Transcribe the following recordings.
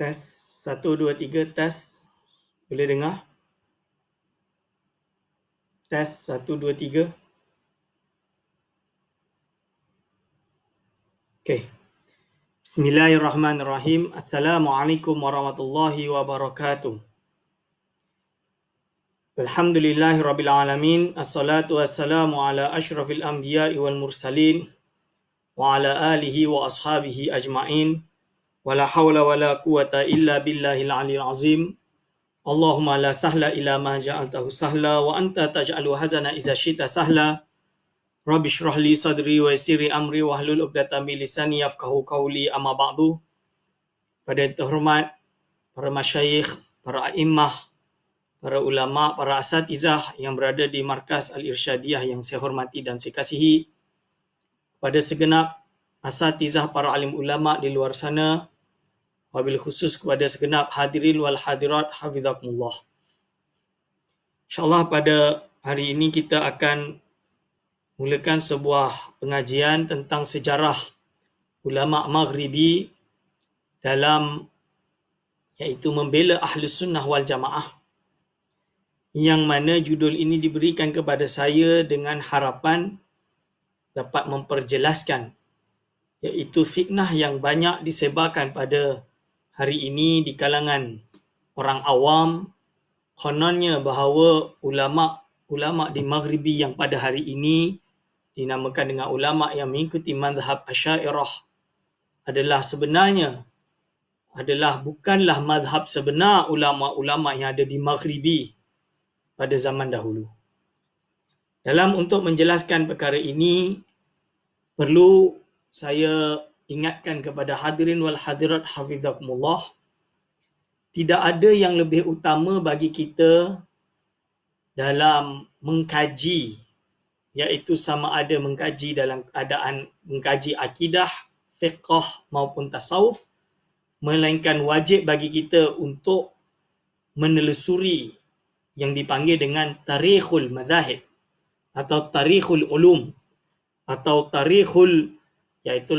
Tes 1, 2, 3 tes. Boleh dengar? Tes 1, 2, 3. Okey. Bismillahirrahmanirrahim. Assalamualaikum warahmatullahi wabarakatuh. Alhamdulillahirabbil alamin. Assalatu wassalamu ala asyrafil anbiya'i wal mursalin wa ala alihi wa ashabihi ajma'in. Wala hawla wala quwata illa billahil aliyil azim. Allahumma la sahla illa ma ja'altahu sahla wa anta taj'alu hazana idza syi'ta sahla. Rabbi shrah li sadri wa yassir li amri wahlul 'uqdatam min lisani yafqahu qawli, amma ba'du. Pada yang terhormat para masyayikh, para a'immah, para ulama, para asatizah yang berada di markas Al-Irsyadiyah yang saya hormati dan saya kasihi, pada segenap asatizah para alim ulama di luar sana, wabil khusus kepada segenap hadirin wal hadirat hafizakumullah. InsyaAllah pada hari ini kita akan mulakan sebuah pengajian tentang sejarah ulama Maghribi dalam iaitu membela Ahlus Sunnah wal Jamaah, yang mana judul ini diberikan kepada saya dengan harapan dapat memperjelaskan iaitu fitnah yang banyak disebarkan pada hari ini di kalangan orang awam, kononnya bahawa ulama di Maghribi yang pada hari ini dinamakan dengan ulama yang mengikuti mazhab Asy'ariyah bukanlah mazhab sebenar ulama-ulama yang ada di Maghribi pada zaman dahulu. Untuk menjelaskan perkara ini, perlu saya ingatkan kepada hadirin wal hadirat hafizakumullah, tidak ada yang lebih utama bagi kita dalam mengkaji, iaitu sama ada mengkaji dalam keadaan mengkaji akidah, fiqh maupun tasawuf, melainkan wajib bagi kita untuk menelusuri yang dipanggil dengan tarikhul mazahib atau tarikhul ulum atau tarikhul iaitu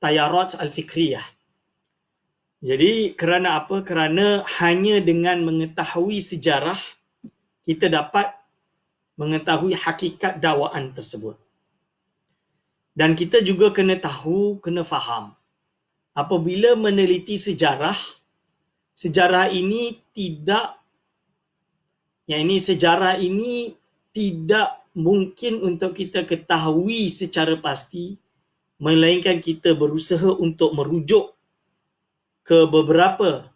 tayarat al-fikriyah. Jadi kerana apa? Kerana hanya dengan mengetahui sejarah kita dapat mengetahui hakikat dakwaan tersebut. Dan kita juga kena tahu, kena faham, apabila meneliti sejarah ini tidak mungkin untuk kita ketahui secara pasti, melainkan kita berusaha untuk merujuk ke beberapa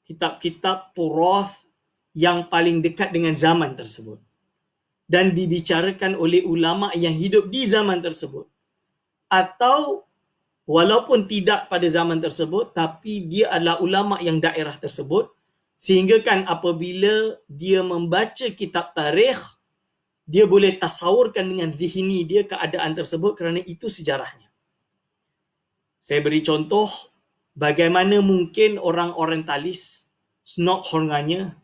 kitab-kitab turath yang paling dekat dengan zaman tersebut dan dibicarakan oleh ulama yang hidup di zaman tersebut, atau walaupun tidak pada zaman tersebut tapi dia adalah ulama yang daerah tersebut, sehingga kan apabila dia membaca kitab tarikh, dia boleh tasawurkan dengan zihni dia keadaan tersebut kerana itu sejarahnya. Saya beri contoh, bagaimana mungkin orang orientalis, Snok Hornganya,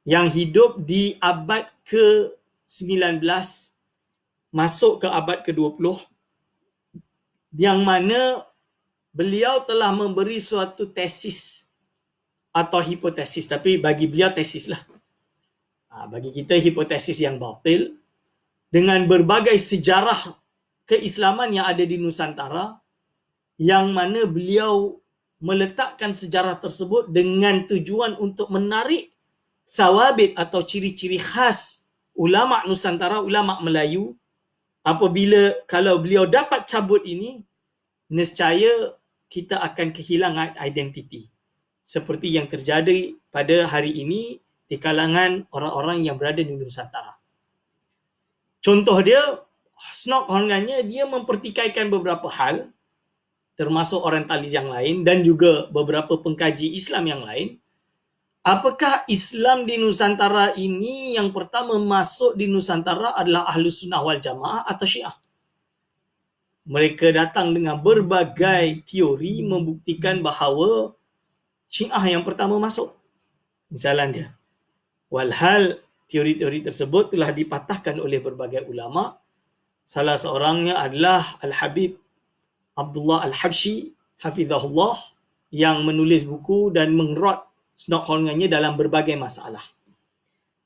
yang hidup di abad ke-19 masuk ke abad ke-20, yang mana beliau telah memberi suatu tesis atau hipotesis, tapi bagi beliau tesis lah. Bagi kita hipotesis yang batil, dengan berbagai sejarah keislaman yang ada di Nusantara, yang mana beliau meletakkan sejarah tersebut dengan tujuan untuk menarik sawabit atau ciri-ciri khas ulama Nusantara, ulama Melayu. Apabila kalau beliau dapat cabut ini, nescaya kita akan kehilangan identiti, seperti yang terjadi pada hari ini di kalangan orang-orang yang berada di Nusantara. Contoh dia, Snok Hornganya, dia mempertikaikan beberapa hal, termasuk orientalis yang lain dan juga beberapa pengkaji Islam yang lain. Apakah Islam di Nusantara ini yang pertama masuk di Nusantara adalah Ahlus Sunnah wal Jamaah atau Syiah? Mereka datang dengan berbagai teori membuktikan bahawa Syiah yang pertama masuk. Misalan dia. Walhal teori-teori tersebut telah dipatahkan oleh berbagai ulama. Salah seorangnya adalah Al-Habib Abdullah Al-Habsyi, hafizahullah, yang menulis buku dan mengerot snokholngannya dalam berbagai masalah.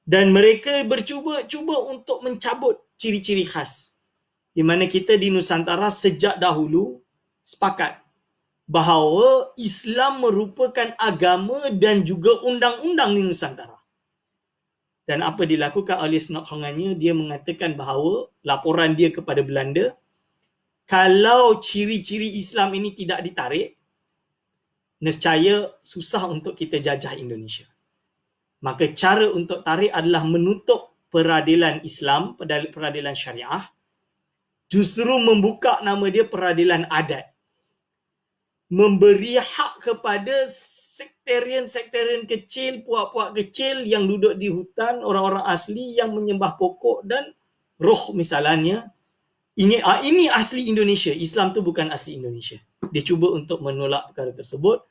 Dan mereka cuba untuk mencabut ciri-ciri khas. Di mana kita di Nusantara sejak dahulu sepakat bahawa Islam merupakan agama dan juga undang-undang di Nusantara. Dan apa dilakukan oleh snokholngannya, dia mengatakan bahawa laporan dia kepada Belanda, kalau ciri-ciri Islam ini tidak ditarik, nescaya susah untuk kita jajah Indonesia. Maka cara untuk tarik adalah menutup peradilan Islam, peradilan syariah, justru membuka nama dia peradilan adat. Memberi hak kepada sektarian-sektarian kecil, puak-puak kecil yang duduk di hutan, orang-orang asli yang menyembah pokok dan roh misalnya. Ini asli Indonesia. Islam tu bukan asli Indonesia. Dia cuba untuk menolak perkara tersebut.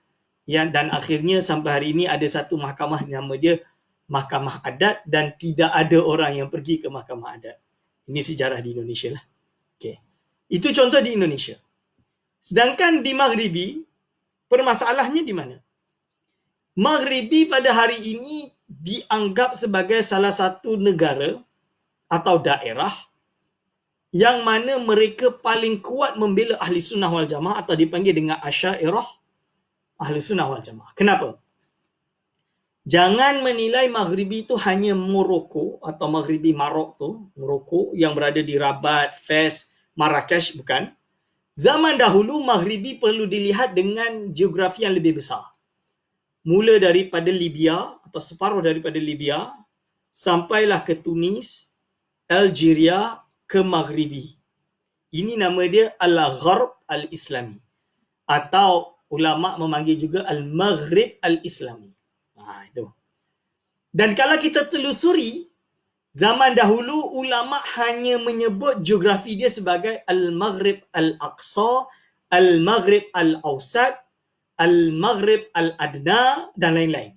Dan akhirnya sampai hari ini ada satu mahkamah, nama dia Mahkamah Adat, dan tidak ada orang yang pergi ke Mahkamah Adat. Ini sejarah di Indonesia lah. Okay. Itu contoh di Indonesia. Sedangkan di Maghribi, permasalahannya di mana? Maghribi pada hari ini dianggap sebagai salah satu negara atau daerah yang mana mereka paling kuat membela Ahli Sunnah wal Jamaah atau dipanggil dengan Asy'ariyah Ahli Sunnah wal Jamaah. Kenapa? Jangan menilai Maghribi itu hanya Morocco atau Maghribi Marok tu, Morocco yang berada di Rabat, Fes, Marrakesh, bukan. Zaman dahulu Maghribi perlu dilihat dengan geografi yang lebih besar. Mula daripada Libya atau separuh daripada Libya sampailah ke Tunis, Algeria, ke Maghribi. Ini nama dia Al-Gharb Al-Islami, atau ulama memanggil juga Al-Maghrib Al-Islami. Itu. Dan kalau kita telusuri, zaman dahulu ulama hanya menyebut geografi dia sebagai Al-Maghrib Al-Aqsa, Al-Maghrib Al-Awsat, Al-Maghrib Al-Adna dan lain-lain.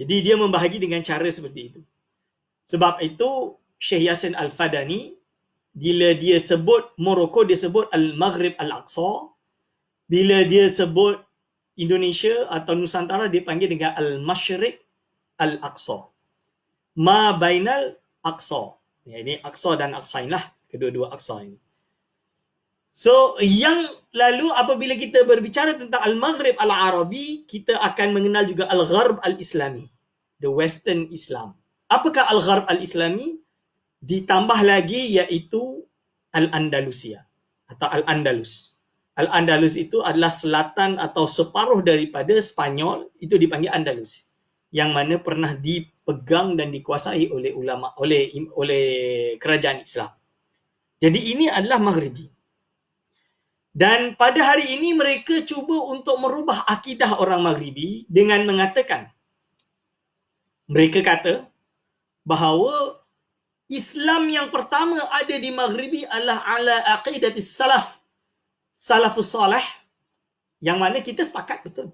Jadi dia membahagi dengan cara seperti itu. Sebab itu Syekh Yassin Al-Fadani, bila dia sebut Morocco, dia sebut Al-Maghrib Al-Aqsa. Bila dia sebut Indonesia atau Nusantara, dia panggil dengan Al-Masyriq Al-Aqsa. Ma bainal Aqsa. Ini Aqsa dan Aqsain lah, kedua-dua Aqsa ini. So, yang lalu apabila kita berbicara tentang Al-Maghrib Al-Arabi, kita akan mengenal juga Al-Gharb Al-Islami, the Western Islam. Apakah Al-Gharb Al-Islami? Ditambah lagi iaitu Al-Andalusia atau Al-Andalus. Al-Andalus itu adalah selatan atau separuh daripada Spanyol, itu dipanggil Andalus, yang mana pernah dipegang dan dikuasai oleh ulama, oleh kerajaan Islam. Jadi ini adalah Maghribi. Dan pada hari ini mereka cuba untuk merubah akidah orang Maghribi dengan mengatakan, mereka kata bahawa Islam yang pertama ada di Maghribi adalah ala aqidatis salafus salih, yang mana kita sepakat betul.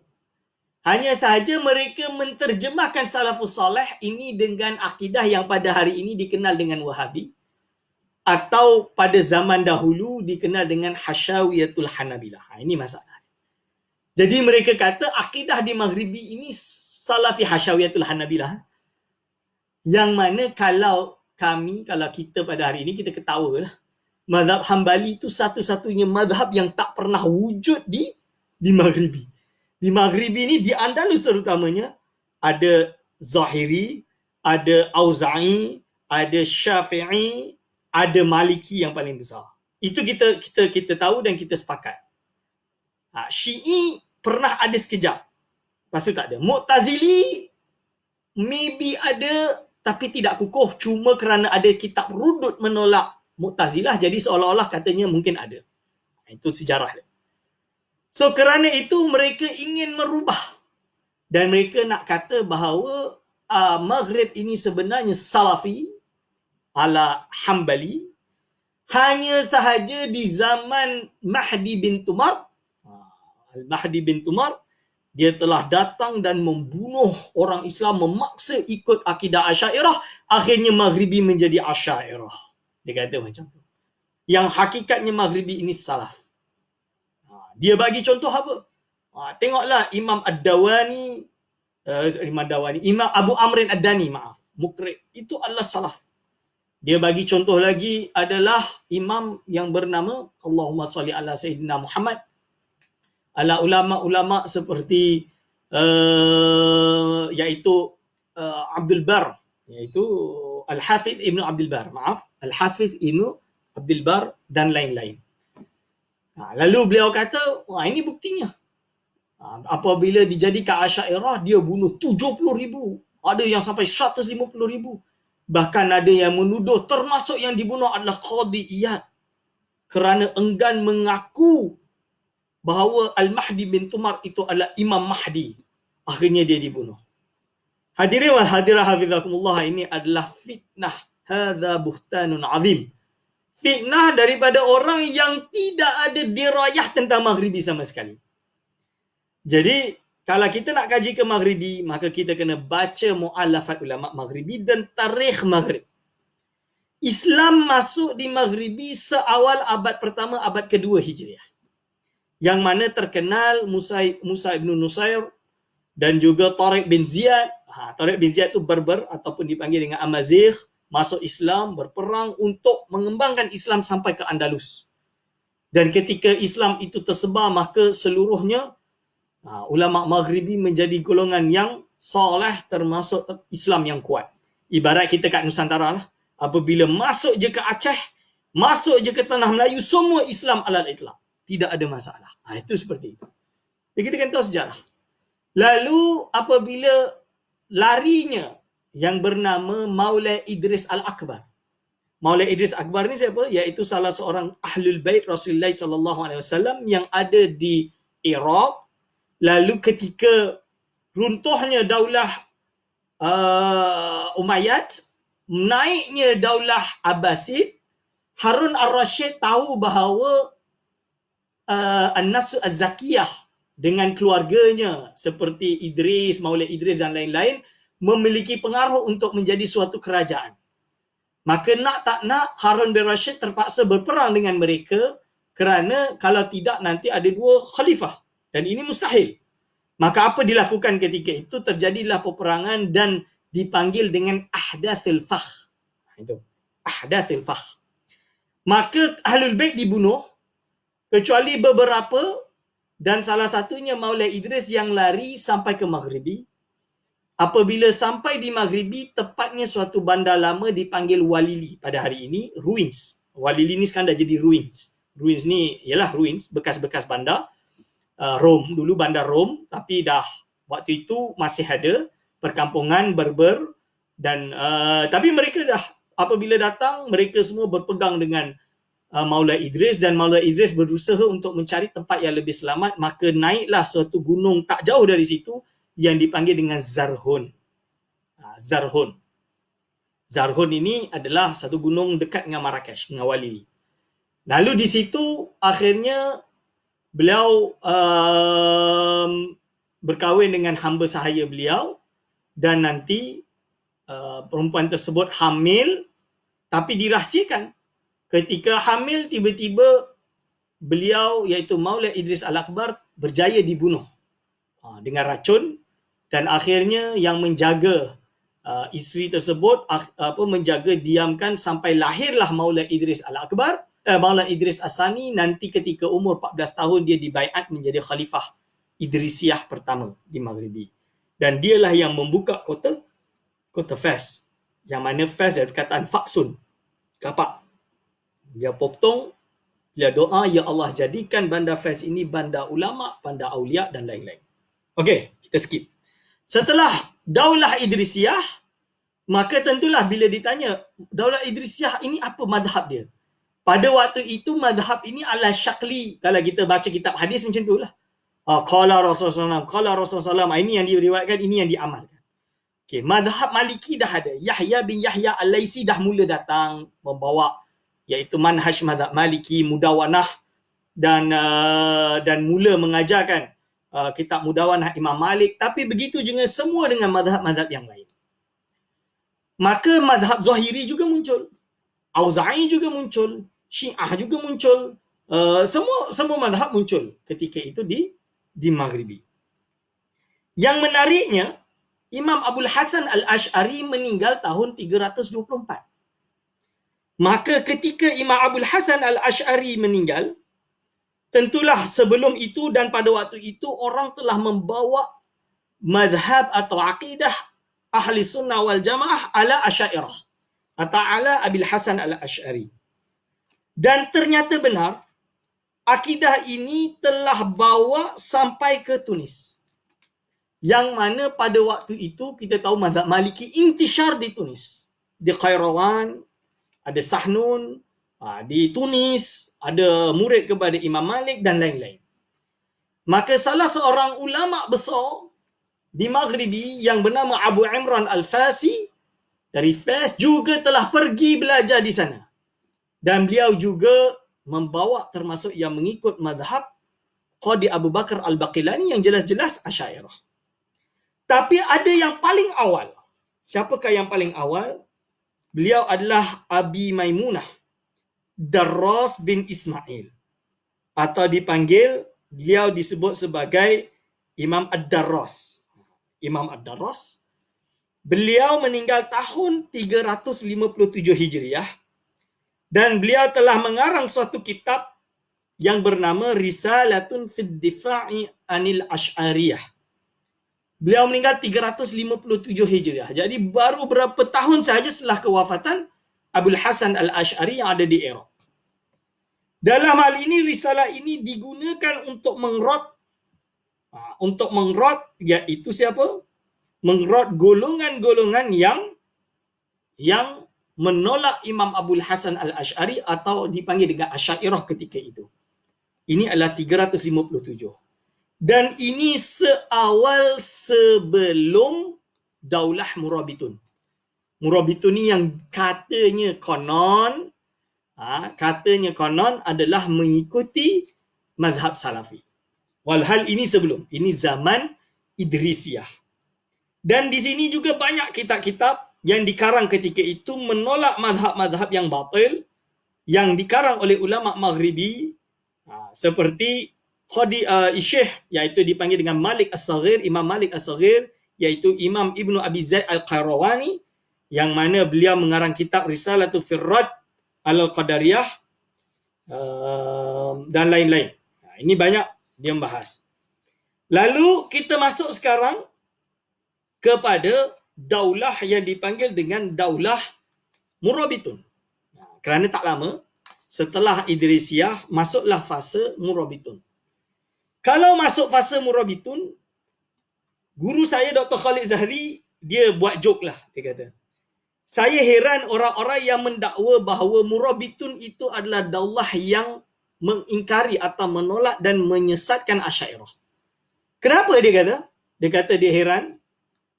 Hanya sahaja mereka menterjemahkan salafus salih ini dengan akidah yang pada hari ini dikenal dengan Wahabi, atau pada zaman dahulu dikenal dengan Hasyawiyatul Hanabilah. Ini masalah. Jadi mereka kata akidah di Maghribi ini Salafi Hasyawiyatul Hanabilah, yang mana kalau kita pada hari ini, kita ketawa lah, mazhab Hambali itu satu-satunya mazhab yang tak pernah wujud di Maghribi. Di Maghribi ini, di Andalus terutamanya, ada Zahiri, ada Auza'i, ada Syafi'i, ada Maliki yang paling besar. Itu kita tahu dan kita sepakat. Syi'i pernah ada sekejap, lepas tu tak ada. Mu'tazili maybe ada, tapi tidak kukuh, cuma kerana ada kitab rudud menolak Mu'tazilah, jadi seolah-olah katanya mungkin ada. Itu sejarah dia. So kerana itu mereka ingin merubah Dan mereka nak kata bahawa Maghrib ini sebenarnya Salafi ala Hambali, hanya sahaja di zaman Mahdi bin Tumar, Al-Mahdi bin Tumar, dia telah datang dan membunuh orang Islam, memaksa ikut akidah Asy'ariyah, akhirnya Maghribi menjadi Asy'ariyah. Dia kata macam tu. Yang hakikatnya Maghribi ini salaf. Dia bagi contoh apa? Tengoklah Imam Ad-Dawani, Imam Abu Amrin Ad-Dani, Mukri, itu adalah salaf. Dia bagi contoh lagi adalah imam yang bernama Allahumma salli ala Sayyidina Muhammad, ala ulama-ulama seperti iaitu Abdul Bar, iaitu Al-Hafiz Ibnu Abdul Bar, Al-Hafiz Ibnu Abdul Bar dan lain-lain. Lalu beliau kata, ini buktinya. Apabila dijadikan Asy'ariyah, dia bunuh 70,000. Ada yang sampai 150,000. Bahkan ada yang menuduh termasuk yang dibunuh adalah Qadhi Iyad kerana enggan mengaku bahawa Al-Mahdi bin Tumar itu adalah Imam Mahdi. Akhirnya dia dibunuh. Hadirin wal hadirah hafizakumullah, ini adalah fitnah. Hadza buhtanun azim. Fitnah daripada orang yang tidak ada dirayah tentang Maghribi sama sekali. Jadi, kalau kita nak kaji ke Maghribi, maka kita kena baca mu'allafat ulama Maghribi dan tarikh Maghrib. Islam masuk di Maghribi seawal abad pertama, abad kedua Hijriah. Yang mana terkenal Musa ibn Nusair dan juga Tariq bin Ziyad. Tariq bin Ziyad itu Berber ataupun dipanggil dengan Amazigh, masuk Islam, berperang untuk mengembangkan Islam sampai ke Andalus. Dan ketika Islam itu tersebar, maka seluruhnya ulama Maghribi menjadi golongan yang soleh, termasuk Islam yang kuat. Ibarat kita kat Nusantara lah. Apabila masuk je ke Aceh, masuk je ke Tanah Melayu, semua Islam alal itlaq. Tidak ada masalah. Itu seperti itu. Jadi kita kan tahu sejarah. Lalu apabila larinya yang bernama Maulai Idris Al-Akbar. Maulai Idris Akbar ni siapa? Iaitu salah seorang Ahlul Bait Rasulullah SAW yang ada di Iraq. Lalu ketika runtuhnya daulah Umayyad, naiknya daulah Abbasid, Harun al-Rashid tahu bahawa An-Nafsu Az-Zakiyah dengan keluarganya seperti Idris, Maulai Idris dan lain-lain memiliki pengaruh untuk menjadi suatu kerajaan. Maka nak tak nak, Harun bin Rashid terpaksa berperang dengan mereka kerana kalau tidak nanti ada dua khalifah. Dan ini mustahil. Maka apa dilakukan ketika itu? Terjadilah peperangan dan dipanggil dengan Ahdathul Fakh. Itu. Ahdathul Fakh. Maka Ahlul Bait dibunuh, kecuali beberapa, dan salah satunya Maulai Idris yang lari sampai ke Maghribi. Apabila sampai di Maghribi, tepatnya suatu bandar lama dipanggil Walili pada hari ini, ruins. Walili ni sekarang dah jadi ruins. Ruins ni ialah ruins, bekas-bekas bandar. Rom, dulu bandar Rom, tapi dah waktu itu masih ada perkampungan Berber dan tapi mereka dah apabila datang, mereka semua berpegang dengan Maulai Idris dan Maulai Idris berusaha untuk mencari tempat yang lebih selamat, maka naiklah suatu gunung tak jauh dari situ yang dipanggil dengan Zarhun. Zarhun. Zarhun ini adalah satu gunung dekat dengan Marrakesh, dengan Walili. Lalu di situ akhirnya beliau berkahwin dengan hamba sahaya beliau dan nanti perempuan tersebut hamil tapi dirahsiakan. Ketika hamil, tiba-tiba beliau iaitu Maulai Idris Al-Akbar berjaya dibunuh dengan racun dan akhirnya yang menjaga isteri tersebut menjaga diamkan sampai lahirlah Maulai Idris Al-Akbar. Maulai Idris As-Sani nanti ketika umur 14 tahun dia dibaiat menjadi khalifah Idrisiyah pertama di Maghribi. Dan dialah yang membuka kota Fes. Yang mana Fes dari perkataan Faksun, kapak. Dia potong, dia doa, ya Allah jadikan bandar Fes ini bandar ulama, bandar aulia dan lain-lain. Okey, kita skip. Setelah Daulah Idrisiyah, maka tentulah bila ditanya, Daulah Idrisiyah ini apa mazhab dia? Pada waktu itu mazhab ini ala syakli. Kalau kita baca kitab hadis macam itulah. Qala Rasulullah SAW, qala Rasulullah SAW, ini yang diriwayatkan, ini yang diamalkan. Okay, mazhab Maliki dah ada. Yahya bin Yahya Al-Laisi dah mula datang membawa iaitu manhaj mazhab Maliki, mudawanah dan mula mengajarkan kitab mudawanah Imam Malik, tapi begitu juga semua dengan mazhab-mazhab yang lain. Maka mazhab Zahiri juga muncul. Auza'i juga muncul, Syiah juga muncul, semua mazhab muncul ketika itu di Maghribi. Yang menariknya, Imam Abul Hasan Al-Ash'ari meninggal tahun 324. Maka ketika Imam Abul Hasan Al-Ash'ari meninggal, tentulah sebelum itu dan pada waktu itu orang telah membawa mazhab atau akidah ahli sunnah wal jamaah ala Asy'ariyah atau ala Abil Hasan Al-Ash'ari. Dan ternyata benar, akidah ini telah bawa sampai ke Tunis. Yang mana pada waktu itu kita tahu mazhab Maliki intisyar di Tunis. Di Qairawan, ada Sahnun, di Tunis, ada murid kepada Imam Malik dan lain-lain. Maka salah seorang ulama besar di Maghribi yang bernama Abu Imran Al-Fasi dari Fas juga telah pergi belajar di sana. Dan beliau juga membawa termasuk yang mengikut mazhab Qadi Abu Bakar Al-Baqilani yang jelas-jelas Asy'ariyah. Tapi ada yang paling awal. Siapakah yang paling awal? Beliau adalah Abi Maimunah Darras bin Ismail. Atau dipanggil, beliau disebut sebagai Imam Ad-Darras. Imam Ad-Darras. Beliau meninggal tahun 357 Hijriah. Dan beliau telah mengarang suatu kitab yang bernama Risalatun fid Difa'i Anil Asy'ariyah. Beliau meninggal 357 Hijriah. Jadi baru berapa tahun sahaja setelah kewafatan Abul Hasan Al-Ash'ari yang ada di Iraq. Dalam hal ini, risalah ini digunakan untuk mengrot, iaitu siapa? Mengrot golongan-golongan yang menolak Imam Abul Hasan Al-Ash'ari atau dipanggil dengan Asy'ariyah ketika itu. Ini adalah 357. Dan ini seawal sebelum Daulah Murabitun. Murabitun ni yang katanya konon adalah mengikuti mazhab Salafi. Walhal ini sebelum, ini zaman Idrisiyah. Dan di sini juga banyak kitab-kitab yang dikarang ketika itu menolak mazhab-mazhab yang batil yang dikarang oleh ulama Maghribi, seperti Qadi Syekh, iaitu dipanggil dengan Malik As-Saghir, Imam Malik As-Saghir, iaitu Imam Ibnu Abi Zaid Al-Qayrawani, yang mana beliau mengarang kitab Risalatul Firrad Al-Qadariyah dan lain-lain. Ini banyak dia membahas. Lalu kita masuk sekarang kepada daulah yang dipanggil dengan Daulah Murabitun. Kerana tak lama setelah Idrisiyah, masuklah fase Murabitun. Kalau masuk fase Murabitun, guru saya Dr. Khalid Zahri, dia buat joke lah, dia kata. Saya heran orang-orang yang mendakwa bahawa Murabitun itu adalah daulah yang mengingkari atau menolak dan menyesatkan Asy'ariyah. Kenapa dia kata? Dia kata dia heran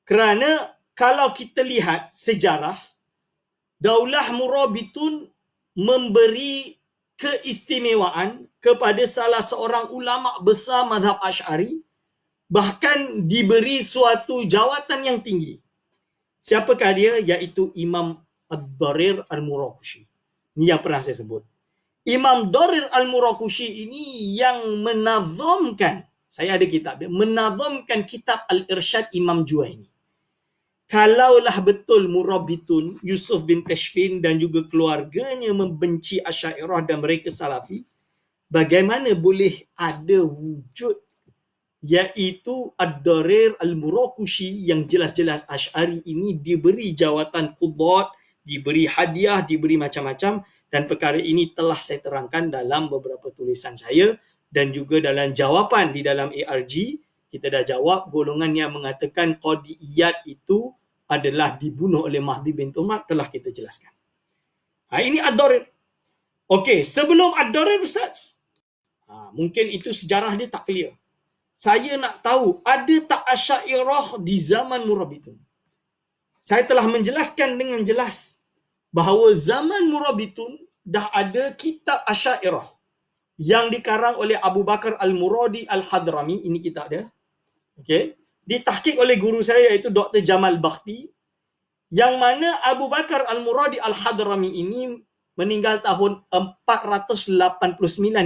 kerana kalau kita lihat sejarah, Daulah Murabitun memberi keistimewaan kepada salah seorang ulama besar mazhab Asy'ari, bahkan diberi suatu jawatan yang tinggi. Siapakah dia? Iaitu Imam Ad-Darir Al-Muraqushi. Ini yang pernah saya sebut. Imam Darir Al-Muraqushi ini yang menazamkan, saya ada kitab dia, menazamkan kitab Al-Irsyad Imam Juwaini. Kalaulah betul Murabitun, Yusuf bin Tashfin dan juga keluarganya membenci Asy'ariyah dan mereka Salafi, bagaimana boleh ada wujud iaitu Ad-Darir Al-Muraqushi yang jelas-jelas Asy'ari ini diberi jawatan qudat, diberi hadiah, diberi macam-macam, dan perkara ini telah saya terangkan dalam beberapa tulisan saya dan juga dalam jawapan di dalam ARG. Kita dah jawab golongan yang mengatakan Qadi'iyat itu adalah dibunuh oleh Mahdi bin Umar, telah kita jelaskan. Ini Ad-Darir. Okey, sebelum Ad-Darir Ustaz, mungkin itu sejarah dia tak clear. saya nak tahu ada tak Asy'ariyah di zaman Murabitun. Saya telah menjelaskan dengan jelas bahawa zaman Murabitun dah ada kitab Asy'ariyah yang dikarang oleh Abu Bakar Al-Muradi Al-Hadrami. Ini kitab dia. Okey. Ditahqiq oleh guru saya iaitu Dr. Jamal Bakhti, yang mana Abu Bakar Al-Muradi Al-Hadrami ini meninggal tahun 489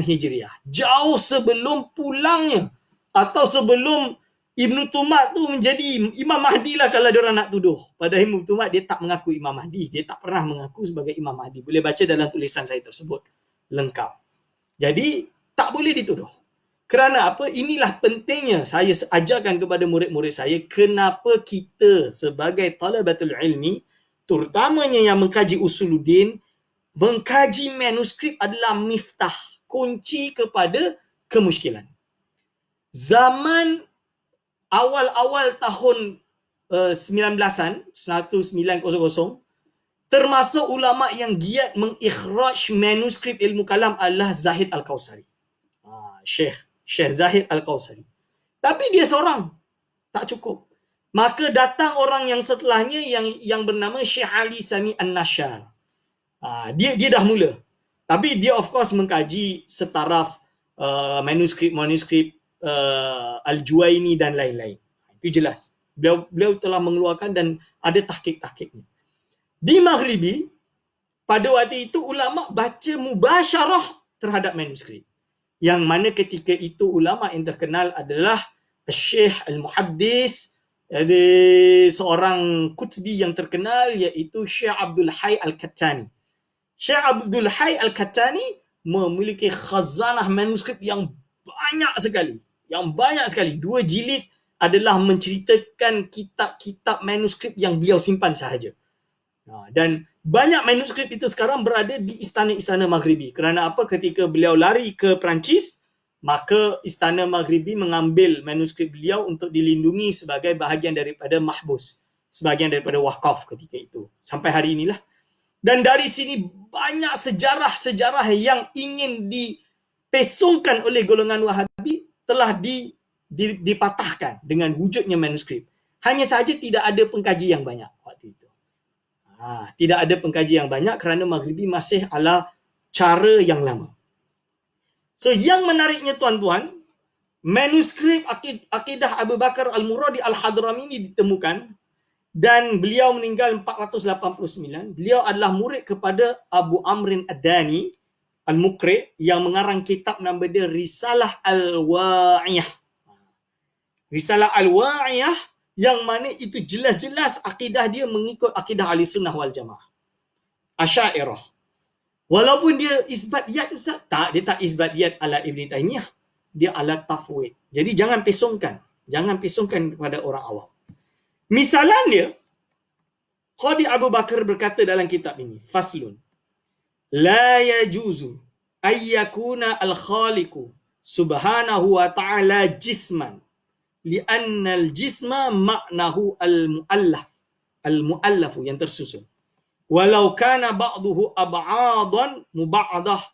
Hijriah. Jauh sebelum pulangnya atau sebelum Ibnu Tumat tu menjadi Imam Mahdi lah kalau diorang nak tuduh. Padahal Ibnu Tumat dia tak mengaku Imam Mahdi. Dia tak pernah mengaku sebagai Imam Mahdi. Boleh baca dalam tulisan saya tersebut. Lengkap. Jadi, tak boleh dituduh. Kerana apa? Inilah pentingnya saya ajarkan kepada murid-murid saya kenapa kita sebagai talabatul ilmi, terutamanya yang mengkaji usuluddin, mengkaji manuskrip adalah miftah, kunci kepada kemusykilan. Zaman awal-awal tahun 1900, termasuk ulama yang giat mengikhraj manuskrip ilmu kalam adalah Zahid Al-Kausari. Syekh Zahid Al-Kausari. Tapi dia seorang, tak cukup. Maka datang orang yang setelahnya yang bernama Syekh Ali Sami An-Nashar. Dia dah mula. Tapi dia of course mengkaji setaraf manuskrip Al-Juwaini dan lain-lain. Itu jelas. Beliau telah mengeluarkan dan ada tahqiq-tahqiqnya. Di Maghribi, pada waktu itu ulama baca mubasyarah terhadap manuskrip. Yang mana ketika itu ulama yang terkenal adalah Syekh Al-Muhaddis, ada seorang Qutbi yang terkenal iaitu Syekh Abdul Hayy Al-Kattani. Syekh Abdul Hayy Al-Kattani memiliki khazanah manuskrip yang banyak sekali. 2 jilid adalah menceritakan kitab-kitab manuskrip yang beliau simpan sahaja. Dan banyak manuskrip itu sekarang berada di istana-istana Maghribi. Kerana apa? Ketika beliau lari ke Perancis, maka istana Maghribi mengambil manuskrip beliau untuk dilindungi sebagai bahagian daripada mahbus, sebahagian daripada wakaf ketika itu. Sampai hari inilah. Dan dari sini banyak sejarah-sejarah yang ingin dipesongkan oleh golongan Wahabi telah dipatahkan dengan wujudnya manuskrip. Hanya sahaja tidak ada pengkaji yang banyak waktu itu. Tidak ada pengkaji yang banyak kerana Maghribi masih ala cara yang lama. So yang menariknya tuan-tuan, manuskrip akidah Abu Bakar Al-Muradi Al-Hadrami ini ditemukan dan beliau meninggal 489. Beliau adalah murid kepada Abu Amrin Ad-Dani Al-Muqri yang mengarang kitab nama dia Risalah Al-Wa'iyah. Risalah Al-Wa'iyah yang mana itu jelas-jelas akidah dia mengikut akidah Ahli Sunnah wal Jamaah. Asy'ariyah. Walaupun dia isbatiyat Ustaz, dia tak isbatiyat ala Ibn Taymiyah. Dia ala tafwid. Jadi jangan pesongkan kepada orang awam. Misalan dia, Qadi Abu Bakar berkata dalam kitab ini, Faslun, La yajuzu ayyakuna al-khaliqu subhanahu wa ta'ala jisman li'anna al-jisma ma'nahu al-mu'allafu yang tersusun. Walau kana ba'duhu ab'adan muba'adah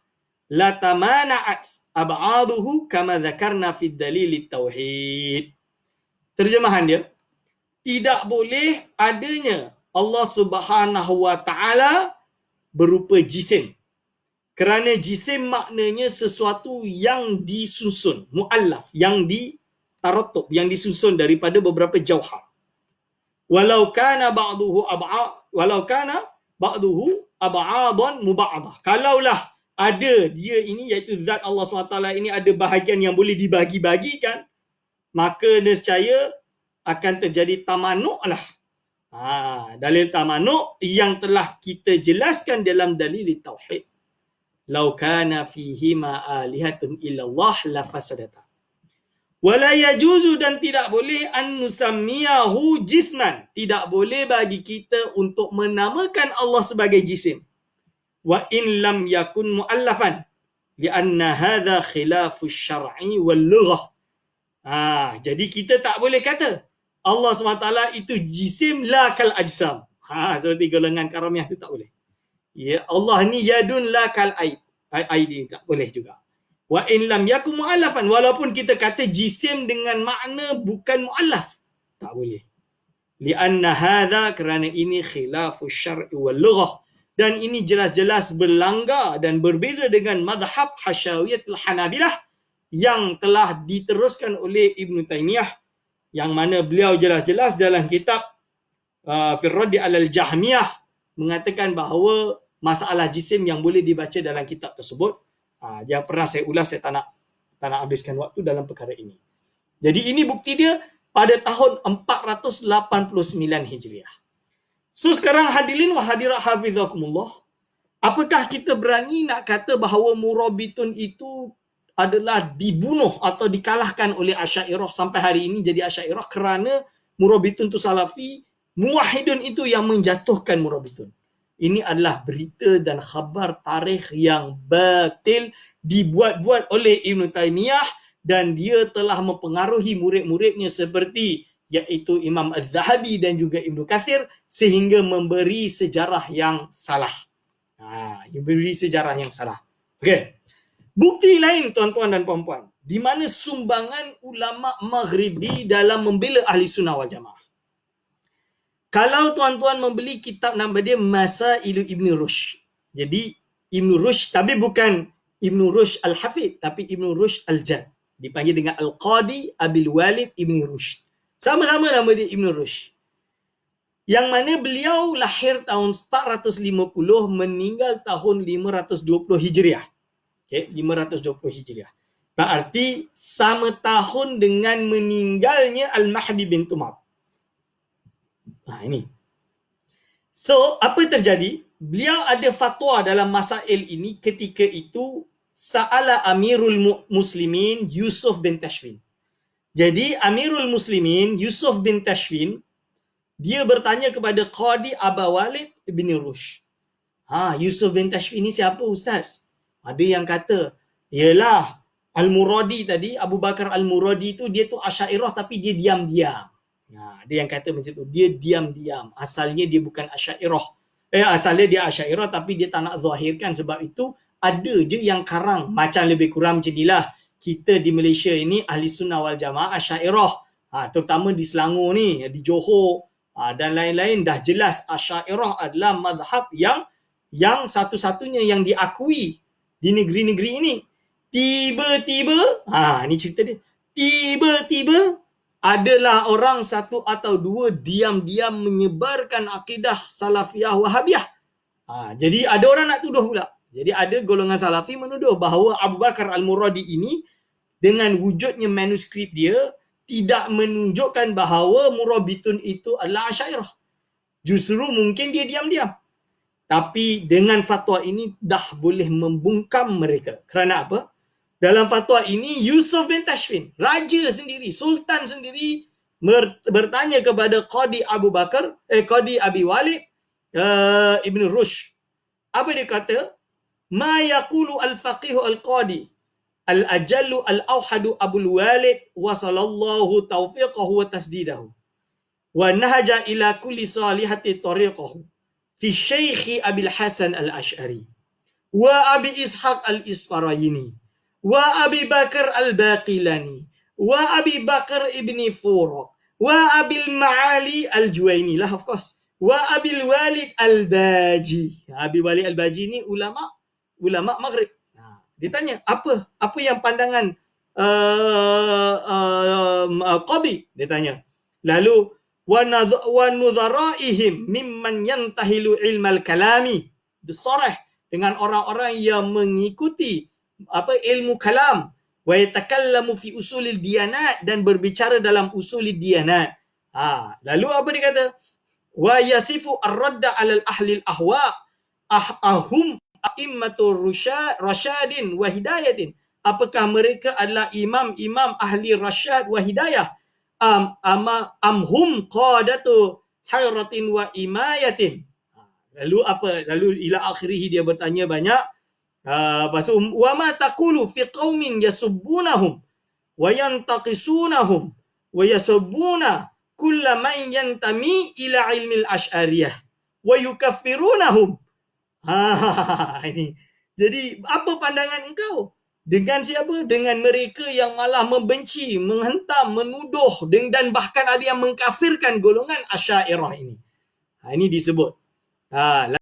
la tamana'at ab'aduhu kama dhakarna fi dalil tauhid. Terjemahan dia, tidak boleh adanya Allah Subhanahu wa taala berupa jisim. Kerana jisim maknanya sesuatu yang disusun, mu'allaf, yang taratub, yang disusun daripada beberapa jauhar. Walau kana ba'duhu ab'adan muba'adah. Kalaulah ada dia ini, iaitu zat Allah SWT ini ada bahagian yang boleh dibagi-bagikan, maka nescaya akan terjadi tamanuk lah. Dalil tamanuk yang telah kita jelaskan dalam dalil tauhid. Lau kana fihima alihatun illallah lafasadata. Wala yajuzu, dan tidak boleh an nusammiyahu jisman. Tidak boleh bagi kita untuk menamakan Allah sebagai jisim. Wa in lam yakun mu'allafan. Lianna hadha khilafu syar'i wal lughah. Jadi kita tak boleh kata Allah SWT itu jisim la kal ajsam. Seperti golongan karamiah itu tak boleh. Ya, Allah ni yadun la kal aidi. Tak boleh juga. Wa in lam yakun mu'allafan, walaupun kita kata jisim dengan makna bukan mu'allaf, tak boleh. Lianna hadha, kerana ini khilafu syar'i wal lughah, dan ini jelas-jelas berlanggar dan berbeza dengan madhab Hasyawiyatul Hanabilah yang telah diteruskan oleh Ibn Taymiyah, yang mana beliau jelas-jelas dalam kitab fi Raddi alal Jahmiyah mengatakan bahawa masalah jisim yang boleh dibaca dalam kitab tersebut. Yang pernah saya ulas, saya tak nak habiskan waktu dalam perkara ini. Jadi ini bukti dia pada tahun 489 Hijriah. So sekarang hadirin wa hadirat hafizakumullah, apakah kita berani nak kata bahawa Murabitun itu adalah dibunuh atau dikalahkan oleh Asy'ariyah sampai hari ini jadi Asy'ariyah kerana Murabitun itu Salafi, Muwahhidun itu yang menjatuhkan Murabitun? Ini adalah berita dan khabar tarikh yang batil dibuat-buat oleh Ibn Taymiyah, dan dia telah mempengaruhi murid-muridnya seperti iaitu Imam Az-Zahabi dan juga Ibn Kathir, sehingga memberi sejarah yang salah. Memberi sejarah yang salah. Okey. Bukti lain tuan-tuan dan puan-puan, di mana sumbangan ulama Maghribi dalam membela Ahli Sunnah wal Jamaah. Kalau tuan-tuan membeli kitab nama dia Masailu Ibn Rushd. Jadi Ibn Rushd, tapi bukan Ibn Rushd Al-Hafidh, tapi Ibn Rushd Al-Jad. Dipanggil dengan Al-Qadi Abil Walid Ibn Rushd. Sama-sama nama dia Ibn Rushd. Yang mana beliau lahir tahun 450, meninggal tahun 520 Hijriah. Okay, 520 Hijriah. Berarti sama tahun dengan meninggalnya Al-Mahdi bin Tumab. Ini. So, apa terjadi? Beliau ada fatwa dalam masail ini ketika itu. Sa'ala Amirul Muslimin Yusuf bin Tashfin. Jadi Amirul Muslimin Yusuf bin Tashfin, dia bertanya kepada Qadi Aba Walid bin Rushd. Yusuf bin Tashfin ni siapa ustaz? Ada yang kata, ialah Al-Muradi tadi, Abu Bakar Al-Muradi tu, dia tu Asy'ariyah tapi dia diam-diam. Ada yang kata macam tu, dia diam-diam. Asalnya dia bukan Asy'ariyah. Asalnya dia Asy'ariyah tapi dia tak nak zahirkan, sebab itu ada je yang karang. Macam lebih kurang macam inilah. Kita di Malaysia ini Ahli Sunnah wal Jamaah Asy'ariyah. Terutama di Selangor ni, di Johor dan lain-lain, dah jelas Asy'ariyah adalah mazhab yang satu-satunya yang diakui di negeri-negeri ini. Tiba-tiba, ni cerita dia. Tiba-tiba adalah orang satu atau dua diam-diam menyebarkan akidah Salafiyah Wahabiyah. Jadi ada orang nak tuduh pula. Jadi ada golongan Salafi menuduh bahawa Abu Bakar Al-Muradi ini dengan wujudnya manuskrip dia tidak menunjukkan bahawa Murabitun itu adalah Asy'ariyah. Justru mungkin dia diam-diam. Tapi dengan fatwa ini dah boleh membungkam mereka. Kerana apa? Dalam fatwa ini Yusuf bin Tashfin, raja sendiri, sultan sendiri, bertanya kepada Qadi Abu Bakar, Qadi Abi Walid Ibn Rushd. Apa dia kata? Ma yaqulu al-faqih al-qadi al-ajallu al-awhadu Abul Walid wa sallallahu taufiqahu wa tasdidahu wa nahaja ila kulli salihati tariqahu fi Syekh Abil Hasan al-Ash'ari wa Abi Ishaq al-Isfarayini wa Abi Bakar al-Baqilani wa Abi Bakar ibn Furuq wa Abil Ma'ali al-Juwaini lah, of course, wa Abil Walid al-Baji. Abi Walid al-Baji ni ulama Maghrib. Dia tanya, apa yang pandangan Qadi? Dia tanya. Lalu wa nudharaihim mimman yantahilu ilmal kalami, disarah dengan orang-orang yang mengikuti ilmu kalam, wa yatakallamu fi usulil diyanat, dan berbicara dalam usulid diyanat. Lalu apa dia kata? Wa yasifu ar-radda 'alal ahli al-ahwa ahum a'immatur rasyadin wa hidayatin. Apakah mereka adalah imam-imam ahli rasyad wa hidayah? Amhum qadatu hayratin wa imayatin. Lalu apa? Lalu ila akhirih dia bertanya banyak. Wa ma taqulu fi qaumin yasubbunahum wa yantaqisunahum wa yasubbuna kulla man yantami ila ilmil asy'ariyah wa yukaffirunahum. Ini. Jadi apa pandangan engkau Dengan siapa? Dengan mereka yang malah membenci, menghentam, menuduh dan bahkan ada yang mengkafirkan golongan Asy'ariyah ini. Ini disebut.